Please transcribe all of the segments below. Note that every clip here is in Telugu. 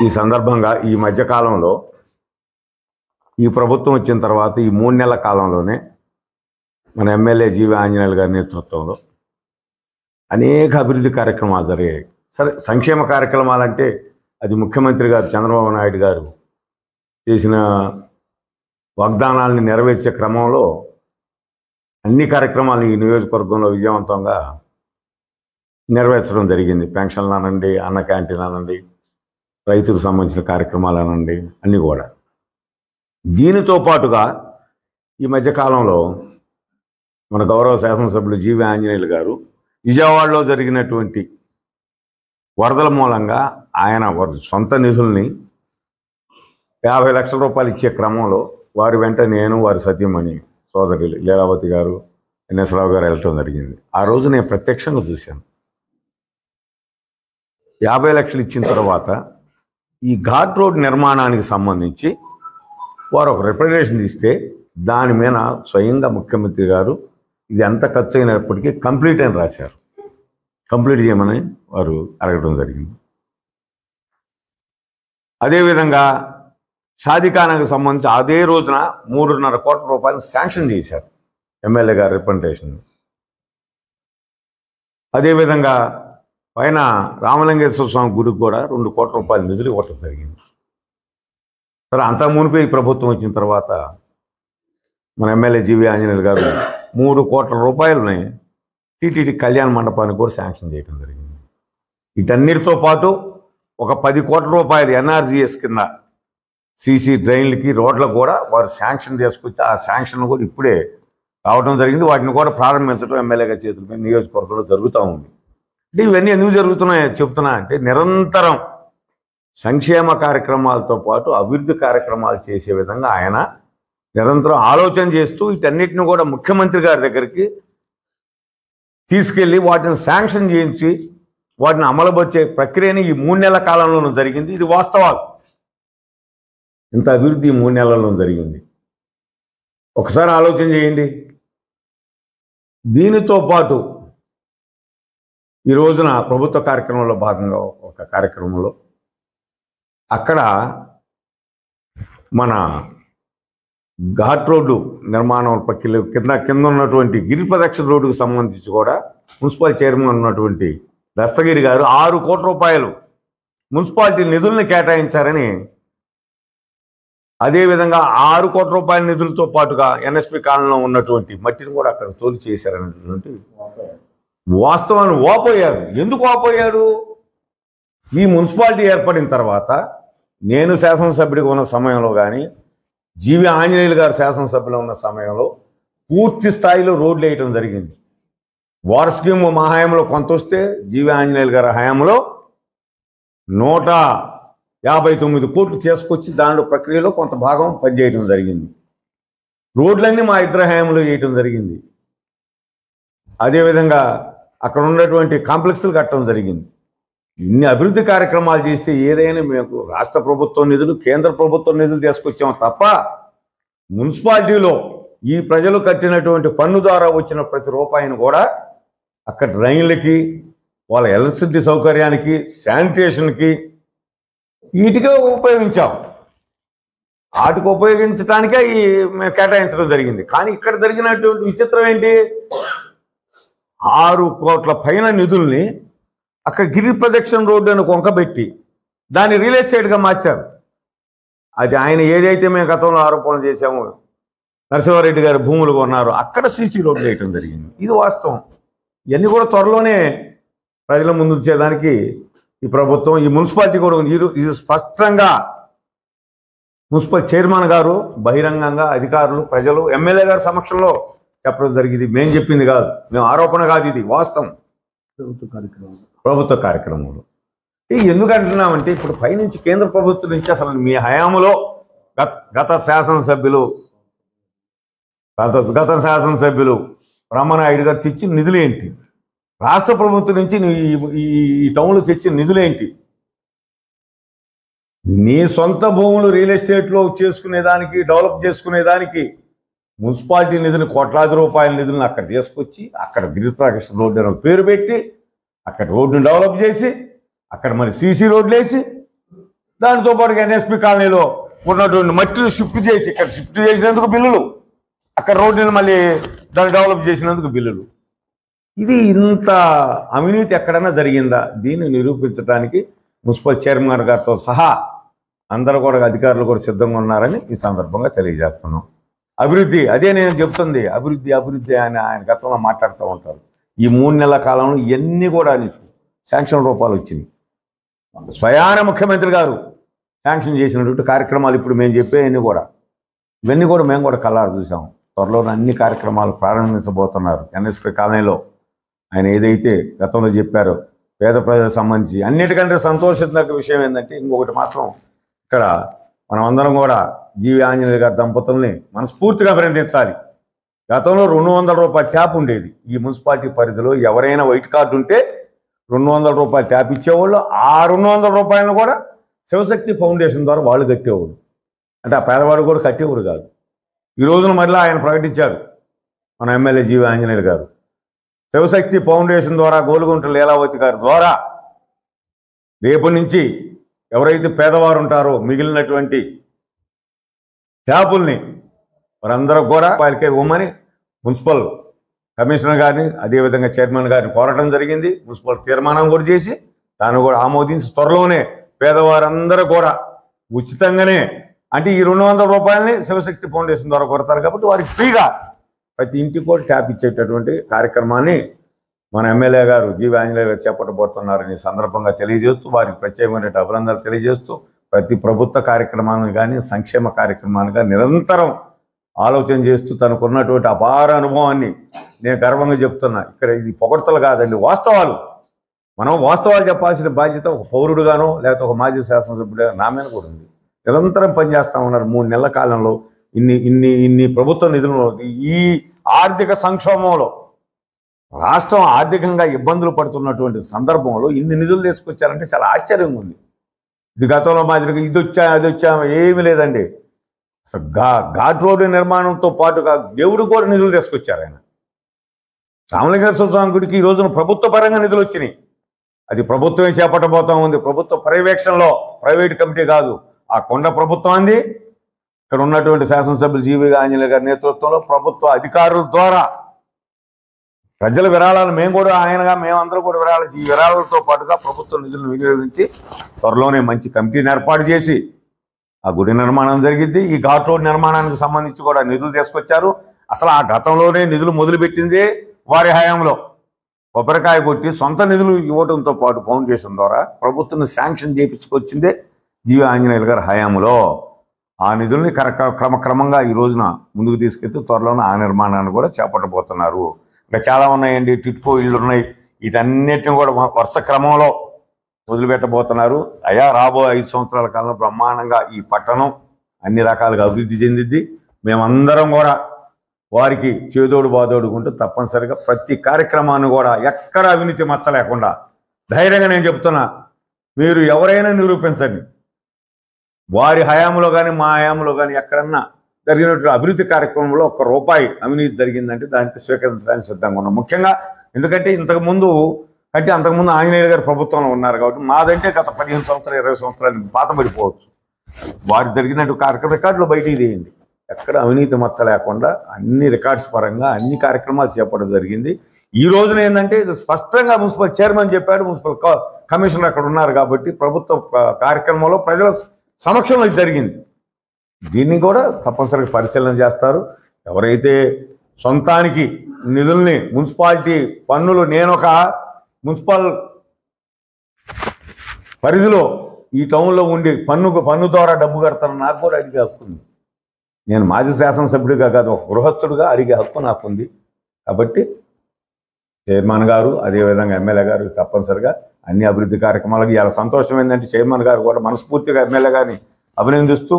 ఈ సందర్భంగా ఈ మధ్య కాలంలో ఈ ప్రభుత్వం వచ్చిన తర్వాత ఈ 3 నెలల కాలంలోనే మన ఎమ్మెల్యే జీవి ఆంజనేయులు గారి నేతృత్వంలో అనేక అభివృద్ధి కార్యక్రమాలు జరిగాయి. సరే, సంక్షేమ కార్యక్రమాలంటే అది ముఖ్యమంత్రి గారు చంద్రబాబు నాయుడు గారు చేసిన వాగ్దానాలని నెరవేర్చే క్రమంలో అన్ని కార్యక్రమాలు ఈ నియోజకవర్గంలో విజయవంతంగా నెరవేర్చడం జరిగింది. పెన్షన్లు అనండి, అన్న క్యాంటీన్ అనండి, రైతులకు సంబంధించిన కార్యక్రమాలు అనండి, అన్నీ కూడా. దీనితో పాటుగా ఈ మధ్యకాలంలో మన గౌరవ శాసనసభ్యులు జీవి ఆంజనేయులు గారు విజయవాడలో జరిగినటువంటి వరదల మూలంగా ఆయన వారి సొంత నిధుల్ని 50 లక్షల రూపాయలు ఇచ్చే క్రమంలో వారి వెంట నేను, వారి సతీమణి సోదరి లీలావతి గారు, ఎన్ఎస్ రావు గారు వెళ్ళటం జరిగింది. ఆ రోజు నేను ప్రత్యక్షంగా చూశాను. 50 లక్షలు ఇచ్చిన తర్వాత ఈ ఘాట్ రోడ్ నిర్మాణానికి సంబంధించి వారు ఒక రిప్రజెంటేషన్ ఇస్తే దాని మీద స్వయంగా ముఖ్యమంత్రి గారు ఇది ఎంత ఖర్చు అయినప్పటికీ కంప్లీట్ అని రాశారు. కంప్లీట్ చేయమని వారు అడగడం జరిగింది. అదేవిధంగా షాదీఖానాకు సంబంధించి అదే రోజున 3.5 కోట్ల రూపాయలు శాంక్షన్ చేశారు ఎమ్మెల్యే గారి రిప్రజెంటేషన్. అదేవిధంగా పైన రామలింగేశ్వర స్వామి గుడికి కూడా 2 కోట్ల రూపాయల నిధులు ఇవ్వటం జరిగింది. సరే, అంత మునిపే ఈ ప్రభుత్వం వచ్చిన తర్వాత మన ఎమ్మెల్యే జీవి ఆంజనేయులు గారు 3 కోట్ల రూపాయలని టీటీడీ కళ్యాణ మండపానికి కూడా శాంక్షన్ చేయడం జరిగింది. వీటన్నిటితో పాటు ఒక 10 కోట్ల రూపాయలు ఎన్ఆర్జీఎస్ కింద సీసీ డ్రైన్లకి, రోడ్లకు కూడా వారు శాంక్షన్ చేసుకొచ్చి ఆ శాంక్షన్ కూడా ఇప్పుడే రావడం జరిగింది. వాటిని కూడా ప్రారంభించడం ఎమ్మెల్యే గారి చేతుల మీద నియోజకవర్గంలో జరుగుతూ ఉంది. అంటే ఇవన్నీ ఎందుకు జరుగుతున్నాయో చెప్తున్నా అంటే, నిరంతరం సంక్షేమ కార్యక్రమాలతో పాటు అభివృద్ధి కార్యక్రమాలు చేసే విధంగా ఆయన నిరంతరం ఆలోచన చేస్తూ వీటన్నిటిని కూడా ముఖ్యమంత్రి గారి దగ్గరికి తీసుకెళ్ళి వాటిని శాంక్షన్ చేయించి వాటిని అమలుపరిచే ప్రక్రియని ఈ 3 నెలల కాలంలోనూ జరిగింది. ఇది వాస్తవాలు. ఇంత అభివృద్ధి 3 నెలల్లో జరిగింది. ఒకసారి ఆలోచన చేయండి. దీనితో పాటు ఈ రోజున ప్రభుత్వ కార్యక్రమంలో భాగంగా ఒక కార్యక్రమంలో అక్కడ మన ఘాట్ రోడ్డు నిర్మాణం కింద ఉన్నటువంటి గిరి ప్రదక్షిణ రోడ్డుకు సంబంధించి కూడా మున్సిపల్ చైర్మన్ ఉన్నటువంటి దస్తగిరి గారు 6 కోట్ల రూపాయలు మున్సిపాలిటీ నిధుల్ని కేటాయించారని, అదేవిధంగా 6 కోట్ల రూపాయల నిధులతో పాటుగా ఎన్ఎస్పి కాలంలో ఉన్నటువంటి మట్టిని కూడా అక్కడ తోలు చేశారనేటువంటి వాస్తవాన్ని వాపోయారు. ఎందుకు వాపోయారు? ఈ మున్సిపాలిటీ ఏర్పడిన తర్వాత నేను శాసనసభ్యుడిగా ఉన్న సమయంలో కానీ, జీవి ఆంజనేయులు గారు శాసనసభ్యులు ఉన్న సమయంలో పూర్తి స్థాయిలో రోడ్లు వేయటం జరిగింది. వార్ స్కీమ్ మా హయాంలో కొంత వస్తే, జీవి ఆంజనేయులు గారి హయాంలో 159 కోట్లు తీసుకొచ్చి దానిలో ప్రక్రియలో కొంత భాగం పనిచేయటం జరిగింది. రోడ్లన్నీ మా ఇద్దరు హయాంలో చేయటం జరిగింది. అదేవిధంగా అక్కడ ఉన్నటువంటి కాంప్లెక్స్లు కట్టడం జరిగింది. ఇన్ని అభివృద్ధి కార్యక్రమాలు చేస్తే ఏదైనా మేము రాష్ట్ర ప్రభుత్వం నిధులు, కేంద్ర ప్రభుత్వం నిధులు తీసుకొచ్చాము తప్ప మున్సిపాలిటీలో ఈ ప్రజలు కట్టినటువంటి పన్ను ద్వారా వచ్చిన ప్రతి రూపాయిని కూడా అక్కడ డ్రైన్లకి, వాళ్ళ ఎలక్ట్రిసిటీ సౌకర్యానికి, శానిటేషన్కి, వీటికే ఉపయోగించాం. వాటికి ఉపయోగించడానికే మేము కేటాయించడం జరిగింది. కానీ ఇక్కడ జరిగినటువంటి విచిత్రం ఏంటి? 6 కోట్ల పైన నిధుల్ని అక్కడ గిరి ప్రదక్షిణ రోడ్డు అని కొంకబెట్టి దాన్ని రియల్ ఎస్టేట్గా మార్చారు. అది ఆయన ఏదైతే మేము గతంలో ఆరోపణలు చేశామో, నరసింహారెడ్డి గారు భూములు కొన్నారు, అక్కడ సీసీ రోడ్లు వేయటం జరిగింది. ఇది వాస్తవం. ఇవన్నీ కూడా త్వరలోనే ప్రజల ముందు ఉంచేదానికి ఈ ప్రభుత్వం, ఈ మున్సిపాలిటీ కూడా ఉంది. ఇది స్పష్టంగా మున్సిపల్ చైర్మన్ గారు బహిరంగంగా అధికారులు, ప్రజలు, ఎమ్మెల్యే గారి సమక్షంలో చెప్పడం జరిగింది. మేము చెప్పింది కాదు, మేము ఆరోపణ కాదు, ఇది వాస్తవం. ప్రభుత్వ కార్యక్రమంలో ఎందుకు అంటున్నామంటే, ఇప్పుడు పైనుంచి కేంద్ర ప్రభుత్వం నుంచి అసలు మీ హయాంలో గత శాసనసభ్యులు బ్రహ్మనాయుడు గారు తెచ్చిన నిధులు ఏంటి? రాష్ట్ర ప్రభుత్వం నుంచి ఈ టౌన్లో తెచ్చిన నిధులు ఏంటి? నీ సొంత భూములు రియల్ ఎస్టేట్లో చేసుకునేదానికి, డెవలప్ చేసుకునేదానికి మున్సిపాలిటీ నిధులు, కోట్లాది రూపాయల నిధులను అక్కడ తీసుకొచ్చి అక్కడ గిరి ప్రదక్షిణ రోడ్డు అని పేరు పెట్టి అక్కడ రోడ్డును డెవలప్ చేసి అక్కడ మరి సీసీ రోడ్లు వేసి దానితో పాటు ఎన్ఎస్పి కాలనీలో ఉన్నటువంటి మట్టిని షిఫ్ట్ చేసి ఇక్కడ షిఫ్ట్ చేసినందుకు బిల్లులు, అక్కడ రోడ్డుని మళ్ళీ దాన్ని డెవలప్ చేసినందుకు బిల్లులు. ఇది ఇంత అవినీతి ఎక్కడైనా జరిగిందా? దీన్ని నిరూపించడానికి మున్సిపల్ చైర్మన్ గారితో సహా అందరూ కూడా అధికారులు కూడా సిద్ధంగా ఉన్నారని ఈ సందర్భంగా తెలియజేస్తున్నాం. అభివృద్ధి, అదే నేను చెప్తుంది, అభివృద్ధి అభివృద్ధి అని ఆయన గతంలో మాట్లాడుతూ ఉంటారు. ఈ 3 నెలల కాలంలో ఇవన్నీ కూడా నీకు శాంక్షన్ రూపాలు వచ్చినాయి. స్వయాన ముఖ్యమంత్రి గారు శాంక్షన్ చేసినటువంటి కార్యక్రమాలు ఇప్పుడు మేము చెప్పేవన్నీ కూడా, ఇవన్నీ కూడా మేము కూడా కళ్ళారు చూసాం. త్వరలోనే అన్ని కార్యక్రమాలు ప్రారంభించబోతున్నారు. ఎన్ఎస్పి కాలనీలో ఆయన ఏదైతే గతంలో చెప్పారో పేద ప్రజలకు సంబంధించి, అన్నిటికంటే సంతోషించదగ్గ విషయం ఏంటంటే ఇంకొకటి మాత్రం ఇక్కడ మనం అందరం కూడా జీవి ఆంజనేయులు గారి దంపతుల్ని మనస్ఫూర్తిగా అభినందించాలి. గతంలో 200 రూపాయల ట్యాప్ ఉండేది ఈ మున్సిపాలిటీ పరిధిలో. ఎవరైనా వైట్ కార్డు ఉంటే 200 రూపాయల ట్యాప్ ఇచ్చేవాళ్ళు. ఆ 200 రూపాయలను కూడా శివశక్తి ఫౌండేషన్ ద్వారా వాళ్ళు కట్టేవాడు. అంటే ఆ పేదవాడు కూడా కట్టేవాడు కాదు. ఈ రోజున మళ్ళీ ఆయన ప్రకటించారు మన ఎమ్మెల్యే జీవి ఆంజనేయులు గారు, శివశక్తి ఫౌండేషన్ ద్వారా గోలుగుంట లీలావతి గారి ద్వారా రేపు నుంచి ఎవరైతే పేదవారు ఉంటారో మిగిలినటువంటి ట్యాపుల్ని వారందరూ కూడా వాళ్ళకి ఇవ్వమని మున్సిపల్ కమిషనర్ గారిని అదేవిధంగా చైర్మన్ గారిని కోరటం జరిగింది. మున్సిపల్ తీర్మానం కూడా చేసి దాన్ని కూడా ఆమోదించి త్వరలోనే పేదవారందరూ కూడా ఉచితంగానే, అంటే ఈ 200 రూపాయలని శివశక్తి ఫౌండేషన్ ద్వారా కొడతారు కాబట్టి వారికి ఫ్రీగా ప్రతి ఇంటికి కూడా ట్యాప్ ఇచ్చేటటువంటి కార్యక్రమాన్ని మన ఎమ్మెల్యే గారు జీవి ఆంజనేయులు గారు చేపట్టబోతున్నారని సందర్భంగా తెలియజేస్తూ వారికి ప్రత్యేకమైన అభినందనలు తెలియజేస్తూ ప్రతి ప్రభుత్వ కార్యక్రమాన్ని కానీ సంక్షేమ కార్యక్రమాన్ని కానీ నిరంతరం ఆలోచన చేస్తూ తనకున్నటువంటి అపార అనుభవాన్ని నేను గర్వంగా చెప్తున్నా. ఇక్కడ ఇది పొగడ్తలు కాదండి, వాస్తవాలు. మనం వాస్తవాలు చెప్పాల్సిన బాధ్యత ఒక పౌరుడుగానో లేకపోతే ఒక మాజీ శాసనసభ్యుడిగా నా మీద కూడా ఉంది. నిరంతరం పనిచేస్తూ ఉన్నారు. 3 నెలల కాలంలో ఇన్ని ప్రభుత్వ నిధులు ఈ ఆర్థిక సంక్షోభంలో రాష్ట్రం ఆర్థికంగా ఇబ్బందులు పడుతున్నటువంటి సందర్భంలో ఇన్ని నిధులు తీసుకొచ్చారంటే చాలా ఆశ్చర్యంగా ఉంది. ఇది గతంలో మాదిరిగా ఇది వచ్చా అది వచ్చా ఏమీ లేదండి. ఘాట్ రోడ్డు నిర్మాణంతో పాటుగా దేవుడు కూడా నిధులు తీసుకొచ్చారు ఆయన. రామలింగేశ్వర స్వామి గుడికి ఈ రోజున ప్రభుత్వ పరంగా నిధులు వచ్చినాయి. అది ప్రభుత్వమే చేపట్టబోతా ఉంది. ప్రభుత్వ పర్యవేక్షణలో, ప్రైవేట్ కమిటీ కాదు. ఆ కొండ ప్రభుత్వం అంది. ఇక్కడ ఉన్నటువంటి శాసనసభ్యులు జీవి ఆంజనేయులు గారి నేతృత్వంలో ప్రభుత్వ అధికారుల ద్వారా ప్రజల విరాళాలు మేమందరూ కూడా ఈ విరాళాలతో పాటుగా ప్రభుత్వ నిధులను వినియోగించి త్వరలోనే మంచి కమిటీని ఏర్పాటు చేసి ఆ గుడి నిర్మాణం జరిగింది. ఈ ఘాట్ రోడ్ నిర్మాణానికి సంబంధించి కూడా నిధులు తీసుకొచ్చారు. అసలు ఆ గతంలోనే నిధులు మొదలుపెట్టిందే వారి హయాంలో కొబ్బరికాయ కొట్టి సొంత నిధులు ఇవ్వడంతో పాటు ఫౌండేషన్ ద్వారా ప్రభుత్వం శాంక్షన్ చేయించుకొచ్చిందే జీవి ఆంజనేయులు గారి హయాంలో. ఆ నిధుల్ని క్రమక్రమంగా ఈ రోజున ముందుకు తీసుకెళ్తూ త్వరలోనే ఆ నిర్మాణాన్ని కూడా చేపట్టబోతున్నారు. ఇంకా చాలా ఉన్నాయండి, టిట్కో ఇళ్ళు ఉన్నాయి. వీటన్నిటిని కూడా వరుస క్రమంలో మొదలుపెట్టబోతున్నారు. రాబోయే 5 సంవత్సరాల కాలంలో బ్రహ్మాండంగా ఈ పట్టణం అన్ని రకాలుగా అభివృద్ధి చెందిద్ది. మేమందరం కూడా వారికి చేదోడు బాదోడుకుంటూ తప్పనిసరిగా ప్రతి కార్యక్రమాన్ని కూడా ఎక్కడ అవినీతి మచ్చ లేకుండా ధైర్యంగా నేను చెప్తున్నా, మీరు ఎవరైనా నిరూపించండి. వారి హయాంలో కానీ మా హయాంలో కానీ ఎక్కడన్నా జరిగినటువంటి అభివృద్ధి కార్యక్రమంలో ₹1 అవినీతి జరిగిందంటే దానికి స్వీకరించడానికి సిద్ధంగా ఉన్నాం. ముఖ్యంగా ఎందుకంటే అంతకుముందు ఆంజనేయులు గారు ప్రభుత్వంలో ఉన్నారు కాబట్టి మాదంటే గత 15 సంవత్సరాలు 20 సంవత్సరాలు పాతబడిపోవచ్చు. వారు జరిగినట్టు రికార్డులు బయటికి తీయండి. ఎక్కడ అవినీతి మచ్చ లేకుండా అన్ని రికార్డ్స్ పరంగా అన్ని కార్యక్రమాలు చేపట్టడం జరిగింది. ఈ రోజున ఏంటంటే ఇది స్పష్టంగా మున్సిపల్ చైర్మన్ చెప్పాడు, మున్సిపల్ కమిషనర్ అక్కడ ఉన్నారు కాబట్టి ప్రభుత్వ కార్యక్రమంలో ప్రజల సమక్షంలో జరిగింది. దీన్ని కూడా తప్పనిసరిగా పరిశీలన చేస్తారు. ఎవరైతే సొంతానికి నిధుల్ని మున్సిపాలిటీ పన్నులు, నేను ఒక మున్సిపల్ పరిధిలో ఈ టౌన్లో ఉండి పన్ను ద్వారా డబ్బు కడతాను, నాకు కూడా అడిగే హక్కు ఉంది. నేను మాజీ శాసనసభ్యుడిగా కాదు, ఒక గృహస్థుడిగా అడిగే హక్కు నాకుంది. కాబట్టి చైర్మన్ గారు అదేవిధంగా ఎమ్మెల్యే గారు తప్పనిసరిగా అన్ని అభివృద్ధి కార్యక్రమాలకు ఇలా సంతోషం ఏంటంటే చైర్మన్ గారు కూడా మనస్ఫూర్తిగా ఎమ్మెల్యే గారిని అభినందిస్తూ,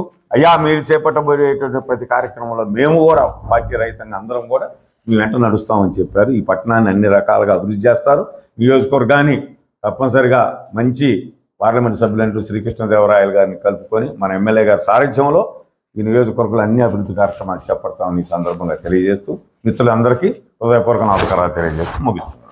మీరు చేపట్టబోయేటువంటి ప్రతి కార్యక్రమంలో మేము కూడా పార్టీ రహితంగా అందరం కూడా మీ వెంట నడుస్తామని చెప్పారు. ఈ పట్టణాన్ని అన్ని రకాలుగా అభివృద్ధి చేస్తారు. నియోజకవర్గాన్ని తప్పనిసరిగా మంచి పార్లమెంట్ సభ్యులంటూ శ్రీకృష్ణదేవరాయలు గారిని కలుపుకొని మన ఎమ్మెల్యే గారి సారథ్యంలో ఈ నియోజకవర్గంలో అన్ని అభివృద్ధి కార్యక్రమాలు చేపడతామని ఈ సందర్భంగా తెలియజేస్తూ మిత్రులందరికీ హృదయపూర్వక నమస్కారాలు తెలియజేస్తూ ముగిస్తున్నాను.